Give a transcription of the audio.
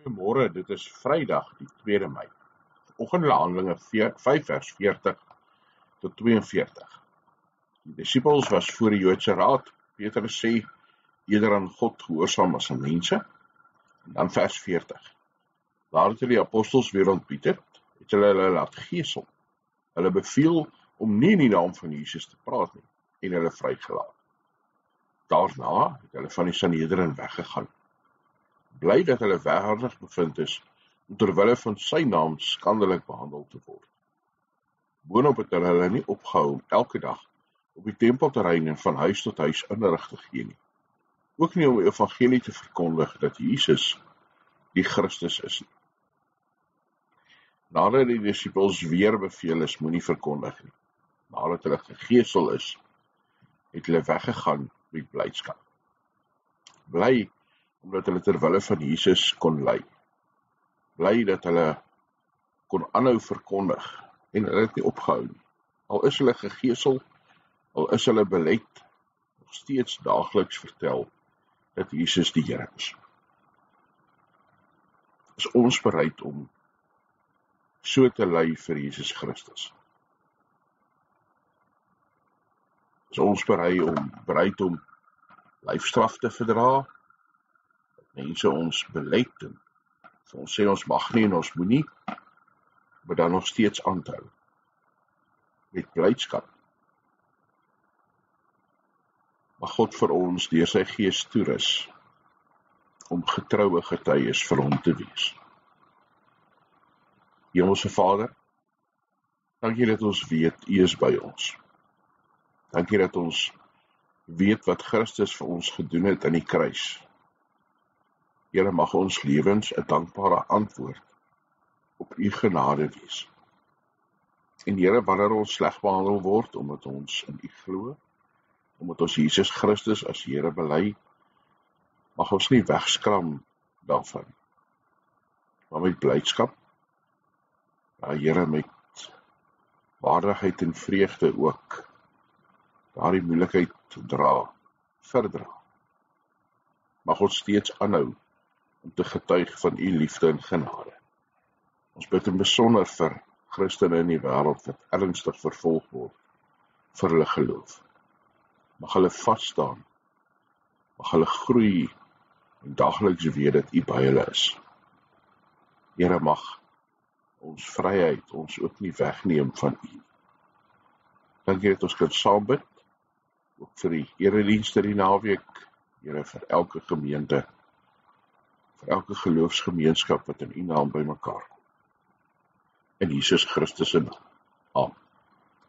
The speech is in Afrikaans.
Goeiemôre, dit is Vrydag die 2 Mei. Vanoggend Handelinge 5 vers 40 tot 42. Die disippels was voor die Joodse raad. Petrus sê eerder aan God gehoorsaam as aan mense. En dan vers 40. Nadat hulle die apostels weer ontbied het hulle laat gesel. Hulle beveel om nie in die naam van Jesus te praat nie en hulle vrygelaat. Daarna het hulle van die Sanhedrin weggegaan. Bly dat hulle waardig bevind is om terwille van sy naam skandelik behandel te word. Boonop het hulle nie opgehou om elke dag op die tempelterrein en van huis tot huis onderrig te gee nie. Ook nie om die evangelie te verkondig dat Jesus die Christus is nie. Nadat die disippels weer beveel is, moenie verkondig nie. Nadat hulle gegesel is, het hulle weggegaan met blydskap. Bly omdat hulle terwille van Jesus kon ly. Bly dat hulle kon aanhou verkondig en hulle het nie opgehou nie. Al is hulle gegesel, al is hulle beleid, nog steeds daagliks vertel dat Jesus die Here is. Is ons bereid om so te ly vir Jesus Christus? Is ons bereid om lyfstraf te verdra? Mense ons beleid en vir ons sê ons mag nie en ons moet nie, maar dan nog steeds aanhou met blydskap. Mag God vir ons deur sy Gees toerus om getroue getuies vir hom te wees. Hemelse Vader, dankie dat ons weet U is by ons. Dankie dat ons weet wat Christus vir ons gedoen het aan die kruis. Here, mag ons lewens 'n dankbare antwoord op U genade wees. En Here, wanneer ons sleg behandel word, omdat ons in U glo, omdat ons Jesus Christus as Here bely, mag ons nie wegskram daarvan, maar met blydskap, Here, met waardigheid en vreugde ook, daardie moeilikheid verdra. Mag ons steeds aanhou om te getuig van U liefde en genade. Ons bid in besonder vir Christene in die wêreld wat ernstig vervolg word vir hulle geloof. Mag hulle vas staan, mag hulle groei en daagliks weet dat U by hulle is. Here, mag ons vryheid ons ook nie wegneem van U. Dankie dat ons kan saam bid, ook vir die eredienste die naweek, Here, vir elke gemeente, vir elke geloofsgemeenskap wat in U naam bymekaar kom. In Jesus Christus se naam. Amen.